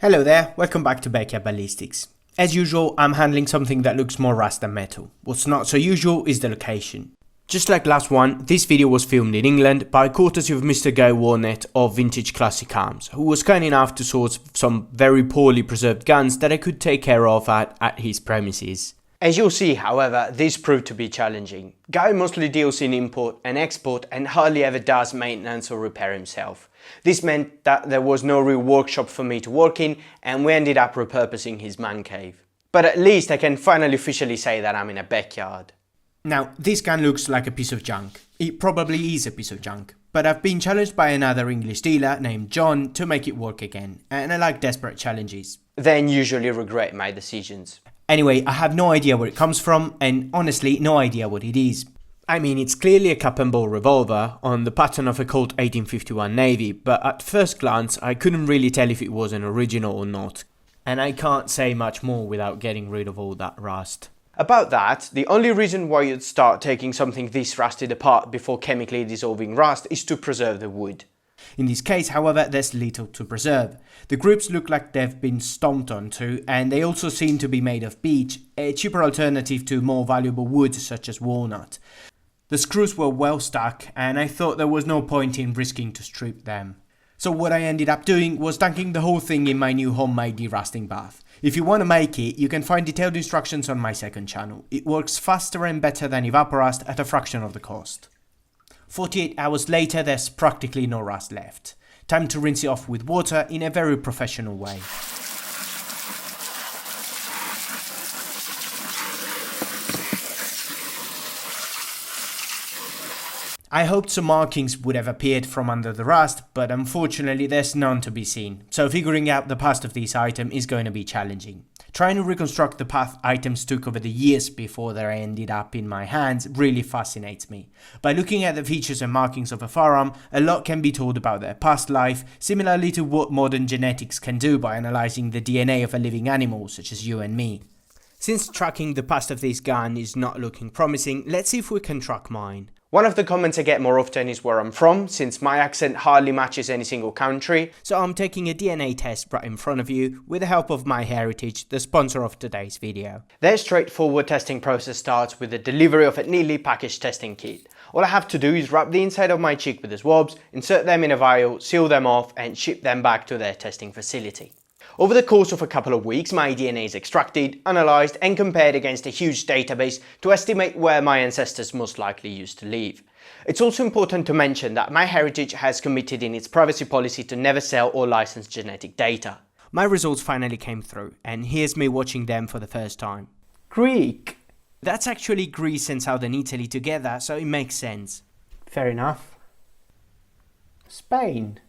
Hello there, welcome back to Backyard Ballistics. As usual, I'm handling something that looks more rust than metal. What's not so usual is the location. Just like last one, this video was filmed in England by courtesy of Mr. Guy Warnett of Vintage Classic Arms, who was kind enough to source some very poorly preserved guns that I could take care of at his premises. As you'll see, however, this proved to be challenging. Guy mostly deals in import and export and hardly ever does maintenance or repair himself. This meant that there was no real workshop for me to work in, and we ended up repurposing his man cave. But at least I can finally officially say that I'm in a backyard. Now, this gun looks like a piece of junk. It probably is a piece of junk, but I've been challenged by another English dealer named John to make it work again, and I like desperate challenges. Then usually regret my decisions. Anyway, I have no idea where it comes from, and honestly, no idea what it is. I mean, it's clearly a cap and ball revolver on the pattern of a Colt 1851 Navy, but at first glance, I couldn't really tell if it was an original or not. And I can't say much more without getting rid of all that rust. About that, the only reason why you'd start taking something this rusted apart before chemically dissolving rust is to preserve the wood. In this case, however, there's little to preserve. The groups look like they've been stomped onto, and they also seem to be made of beech, a cheaper alternative to more valuable wood such as walnut. The screws were well stuck, and I thought there was no point in risking to strip them. So what I ended up doing was dunking the whole thing in my new homemade derusting bath. If you want to make it, you can find detailed instructions on my second channel. It works faster and better than Evaporust at a fraction of the cost. 48 hours later, there's practically no rust left. Time to rinse it off with water in a very professional way. I hoped some markings would have appeared from under the rust, but unfortunately there's none to be seen, so figuring out the past of this item is going to be challenging. Trying to reconstruct the path items took over the years before they ended up in my hands really fascinates me. By looking at the features and markings of a firearm, a lot can be told about their past life, similarly to what modern genetics can do by analysing the DNA of a living animal such as you and me. Since tracking the past of this gun is not looking promising, let's see if we can track mine. One of the comments I get more often is where I'm from, since my accent hardly matches any single country, so I'm taking a DNA test right in front of you with the help of MyHeritage, the sponsor of today's video. Their straightforward testing process starts with the delivery of a neatly packaged testing kit. All I have to do is wrap the inside of my cheek with the swabs, insert them in a vial, seal them off and ship them back to their testing facility. Over the course of a couple of weeks, my DNA is extracted, analysed and compared against a huge database to estimate where my ancestors most likely used to live. It's also important to mention that MyHeritage has committed in its privacy policy to never sell or license genetic data. My results finally came through, and here's me watching them for the first time. Greek! That's actually Greece and southern Italy together, so it makes sense. Fair enough. Spain.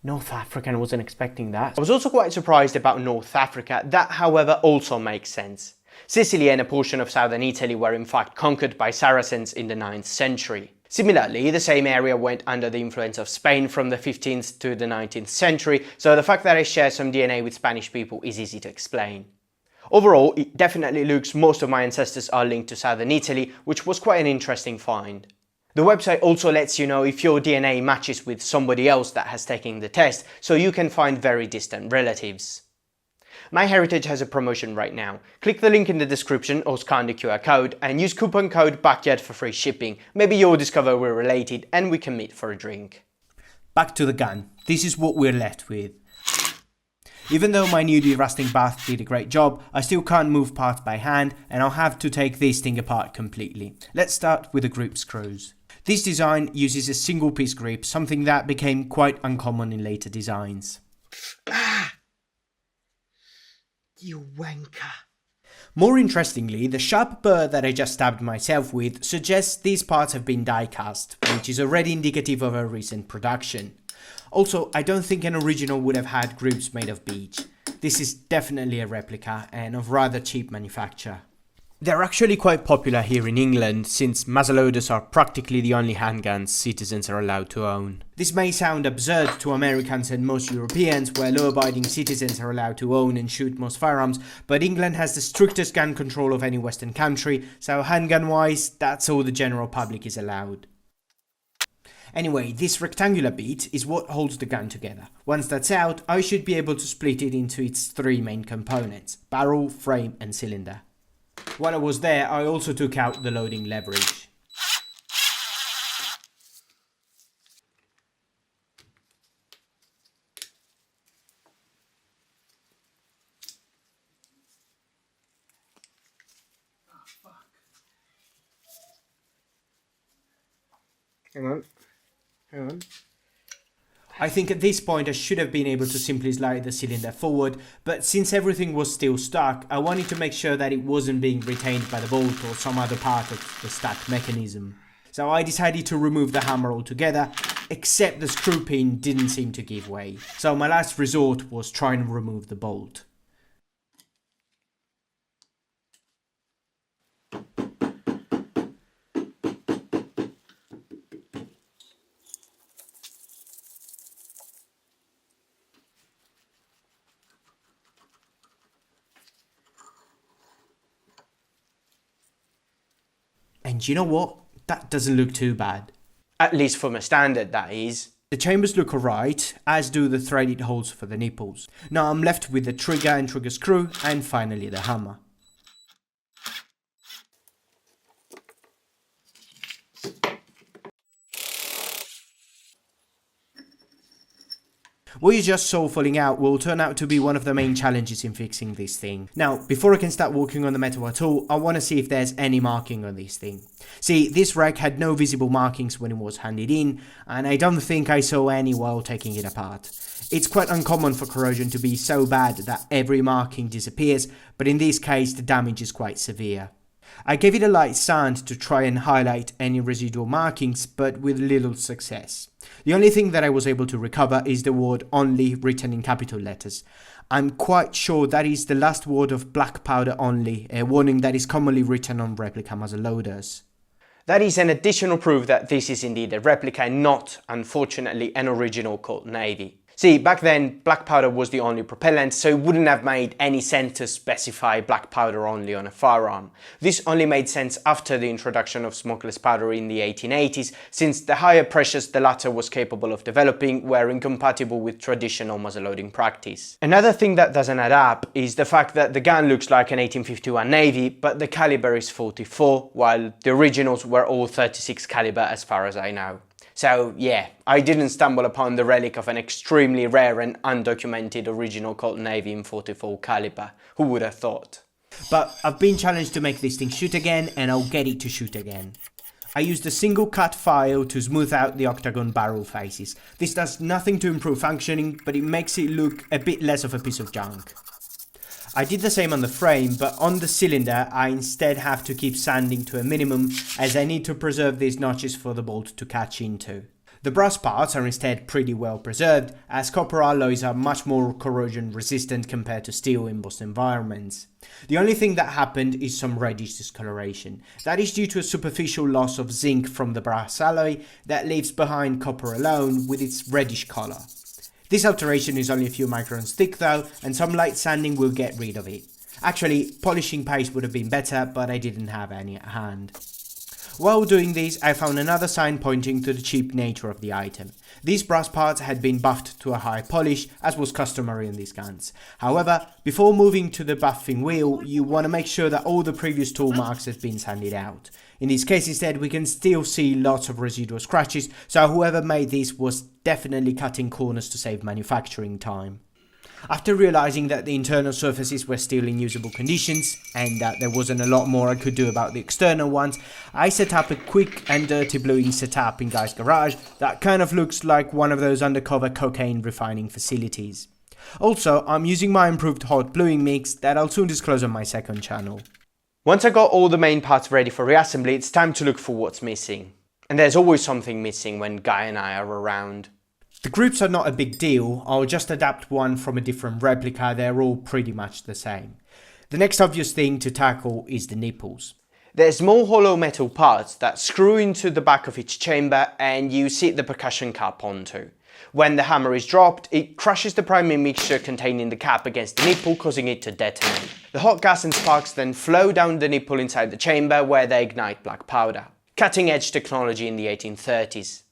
North Africa, I wasn't expecting that. I was also quite surprised about North Africa. That, however, also makes sense. Sicily and a portion of southern Italy were in fact conquered by Saracens in the 9th century. Similarly, the same area went under the influence of Spain from the 15th to the 19th century, so the fact that I share some DNA with Spanish people is easy to explain. Overall, it definitely looks most of my ancestors are linked to southern Italy, which was quite an interesting find. The website also lets you know if your DNA matches with somebody else that has taken the test, so you can find very distant relatives. MyHeritage has a promotion right now. Click the link in the description or scan the QR code and use coupon code BACKYARD for free shipping. Maybe you'll discover we're related and we can meet for a drink. Back to the gun. This is what we're left with. Even though my new derusting bath did a great job, I still can't move parts by hand and I'll have to take this thing apart completely. Let's start with the grip screws. This design uses a single piece grip, something that became quite uncommon in later designs. Ah! You wanker. More interestingly, the sharp burr that I just stabbed myself with suggests these parts have been die cast, which is already indicative of a recent production. Also, I don't think an original would have had grips made of beech. This is definitely a replica and of rather cheap manufacture. They're actually quite popular here in England, since muzzleloaders are practically the only handguns citizens are allowed to own. This may sound absurd to Americans and most Europeans, where law-abiding citizens are allowed to own and shoot most firearms, but England has the strictest gun control of any Western country, so handgun-wise, that's all the general public is allowed. Anyway, this rectangular bit is what holds the gun together. Once that's out, I should be able to split it into its three main components: barrel, frame and cylinder. While I was there, I also took out the loading leverage. Hang on. I think at this point I should have been able to simply slide the cylinder forward, but since everything was still stuck, I wanted to make sure that it wasn't being retained by the bolt or some other part of the stuck mechanism. So I decided to remove the hammer altogether, except the screw pin didn't seem to give way. So my last resort was trying to remove the bolt. And you know what? That doesn't look too bad. At least from a standard, that is. The chambers look alright, as do the threaded holes for the nipples. Now I'm left with the trigger and trigger screw, and finally the hammer. What you just saw falling out will turn out to be one of the main challenges in fixing this thing. Now, before I can start working on the metal at all, I want to see if there's any marking on this thing. See, this rack had no visible markings when it was handed in, and I don't think I saw any while taking it apart. It's quite uncommon for corrosion to be so bad that every marking disappears, but in this case the damage is quite severe. I gave it a light sand to try and highlight any residual markings, but with little success. The only thing that I was able to recover is the word "only" written in capital letters. I'm quite sure that is the last word of black powder only, a warning that is commonly written on replica muzzle loaders. That is an additional proof that this is indeed a replica and not, unfortunately, an original Colt Navy. See, back then, black powder was the only propellant, so it wouldn't have made any sense to specify black powder only on a firearm. This only made sense after the introduction of smokeless powder in the 1880s, since the higher pressures the latter was capable of developing were incompatible with traditional muzzleloading practice. Another thing that doesn't add up is the fact that the gun looks like an 1851 Navy, but the caliber is 44, while the originals were all 36 caliber as far as I know. So yeah, I didn't stumble upon the relic of an extremely rare and undocumented original Colt Navy in 44 caliber. Who would have thought? But I've been challenged to make this thing shoot again, and I'll get it to shoot again. I used a single cut file to smooth out the octagon barrel faces. This does nothing to improve functioning, but it makes it look a bit less of a piece of junk. I did the same on the frame, but on the cylinder I instead have to keep sanding to a minimum, as I need to preserve these notches for the bolt to catch into. The brass parts are instead pretty well preserved, as copper alloys are much more corrosion resistant compared to steel in most environments. The only thing that happened is some reddish discoloration. That is due to a superficial loss of zinc from the brass alloy that leaves behind copper alone with its reddish colour. This alteration is only a few microns thick though, and some light sanding will get rid of it. Actually, polishing paste would have been better, but I didn't have any at hand. While doing this, I found another sign pointing to the cheap nature of the item. These brass parts had been buffed to a high polish, as was customary in these guns. However, before moving to the buffing wheel, you want to make sure that all the previous tool marks have been sanded out. In this case instead, we can still see lots of residual scratches, so whoever made this was definitely cutting corners to save manufacturing time. After realizing that the internal surfaces were still in usable conditions, and that there wasn't a lot more I could do about the external ones, I set up a quick and dirty bluing setup in Guy's garage that kind of looks like one of those undercover cocaine refining facilities. Also, I'm using my improved hot bluing mix that I'll soon disclose on my second channel. Once I got all the main parts ready for reassembly, it's time to look for what's missing. And there's always something missing when Guy and I are around. The grips are not a big deal, I'll just adapt one from a different replica, they're all pretty much the same. The next obvious thing to tackle is the nipples. They're small hollow metal parts that screw into the back of each chamber and you sit the percussion cap onto. When the hammer is dropped, it crushes the primary mixture containing the cap against the nipple, causing it to detonate. The hot gas and sparks then flow down the nipple inside the chamber where they ignite black powder. Cutting edge technology in the 1830s.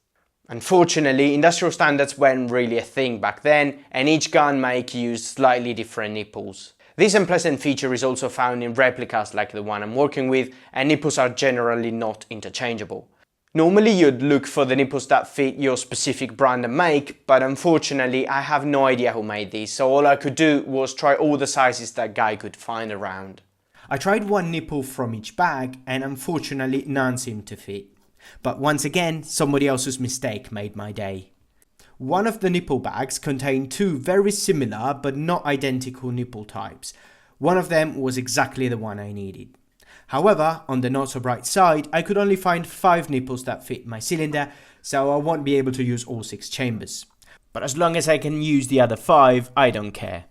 Unfortunately, industrial standards weren't really a thing back then, and each gun make used slightly different nipples. This unpleasant feature is also found in replicas like the one I'm working with, and nipples are generally not interchangeable. Normally you'd look for the nipples that fit your specific brand and make, but unfortunately I have no idea who made these, so all I could do was try all the sizes that guy could find around. I tried one nipple from each bag, and unfortunately none seemed to fit. But once again, somebody else's mistake made my day. One of the nipple bags contained two very similar but not identical nipple types. One of them was exactly the one I needed. However, on the not so bright side, I could only find 5 nipples that fit my cylinder, so I won't be able to use all 6 chambers. But as long as I can use the other 5, I don't care.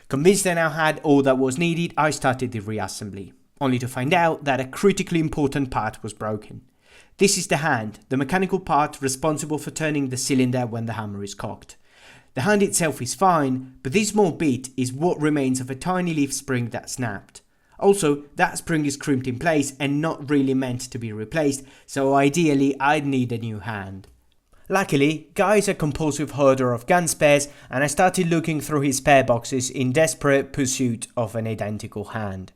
Convinced I now had all that was needed, I started the reassembly, only to find out that a critically important part was broken. This is the hand, the mechanical part responsible for turning the cylinder when the hammer is cocked. The hand itself is fine, but this small bit is what remains of a tiny leaf spring that snapped. Also, that spring is crimped in place and not really meant to be replaced, so ideally I'd need a new hand. Luckily, Guy is a compulsive hoarder of gun spares, and I started looking through his spare boxes in desperate pursuit of an identical hand.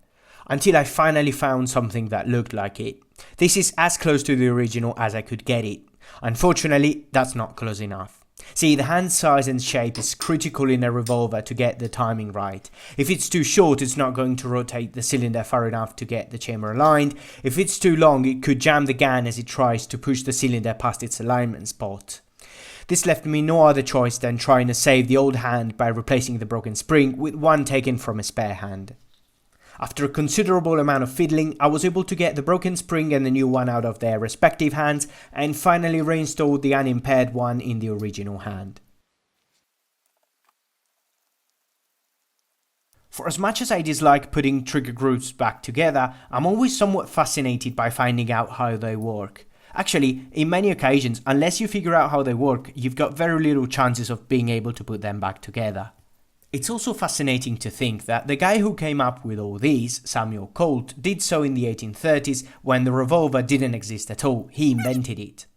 Until I finally found something that looked like it. This is as close to the original as I could get it. Unfortunately, that's not close enough. See, the hand size and shape is critical in a revolver to get the timing right. If it's too short, it's not going to rotate the cylinder far enough to get the chamber aligned. If it's too long, it could jam the gun as it tries to push the cylinder past its alignment spot. This left me no other choice than trying to save the old hand by replacing the broken spring with one taken from a spare hand. After a considerable amount of fiddling, I was able to get the broken spring and the new one out of their respective hands, and finally reinstalled the unimpaired one in the original hand. For as much as I dislike putting trigger groups back together, I'm always somewhat fascinated by finding out how they work. Actually, in many occasions, unless you figure out how they work, you've got very little chances of being able to put them back together. It's also fascinating to think that the guy who came up with all these, Samuel Colt, did so in the 1830s when the revolver didn't exist at all. He invented it.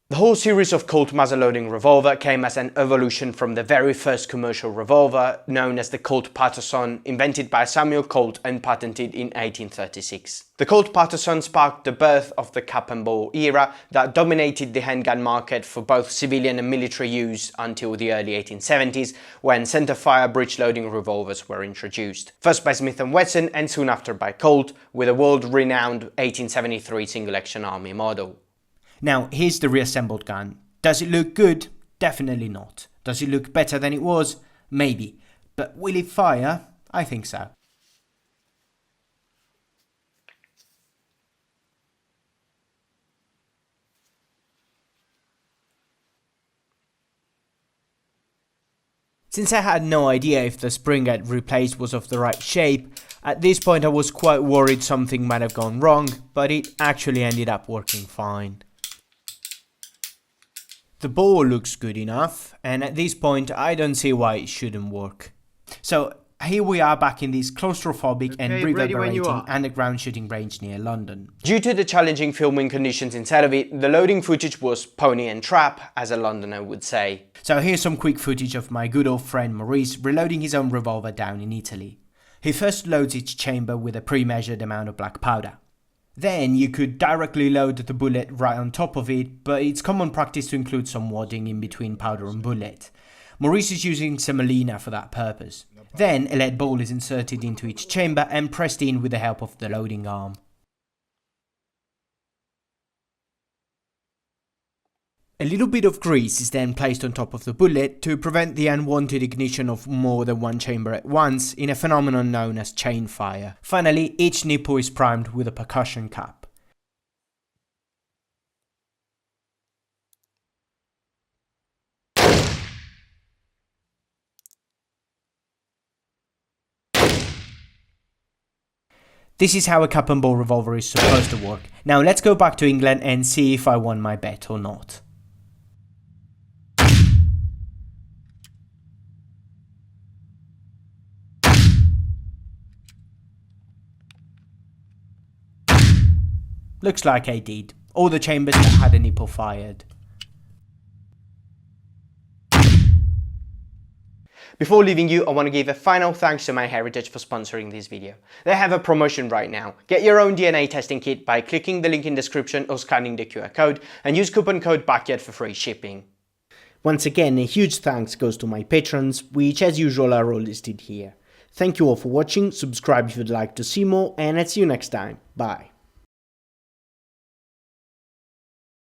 The whole series of Colt muzzle-loading revolver came as an evolution from the very first commercial revolver, known as the Colt Patterson, invented by Samuel Colt and patented in 1836. The Colt Patterson sparked the birth of the cap and ball era that dominated the handgun market for both civilian and military use until the early 1870s, when centerfire breech-loading revolvers were introduced. First by Smith & Wesson and soon after by Colt, with a world-renowned 1873 single-action army model. Now, here's the reassembled gun. Does it look good? Definitely not. Does it look better than it was? Maybe. But will it fire? I think so. Since I had no idea if the spring I'd replaced was of the right shape, at this point I was quite worried something might have gone wrong, but it actually ended up working fine. The ball looks good enough, and at this point I don't see why it shouldn't work. So here we are back in this claustrophobic and reverberating underground shooting range near London. Due to the challenging filming conditions inside of it, the loading footage was pony and trap, as a Londoner would say. So here's some quick footage of my good old friend Maurice reloading his own revolver down in Italy. He first loads each chamber with a pre-measured amount of black powder. Then you could directly load the bullet right on top of it, but it's common practice to include some wadding in between powder and bullet. Maurice is using semolina for that purpose. Then a lead ball is inserted into each chamber and pressed in with the help of the loading arm. A little bit of grease is then placed on top of the bullet to prevent the unwanted ignition of more than one chamber at once in a phenomenon known as chain fire. Finally, each nipple is primed with a percussion cap. This is how a cup and ball revolver is supposed to work. Now let's go back to England and see if I won my bet or not. Looks like I did. All the chambers that had a nipple fired. Before leaving you, I want to give a final thanks to MyHeritage for sponsoring this video. They have a promotion right now. Get your own DNA testing kit by clicking the link in the description or scanning the QR code and use coupon code BACKYARD for free shipping. Once again, a huge thanks goes to my patrons, which as usual are all listed here. Thank you all for watching, subscribe if you'd like to see more, and I'll see you next time. Bye.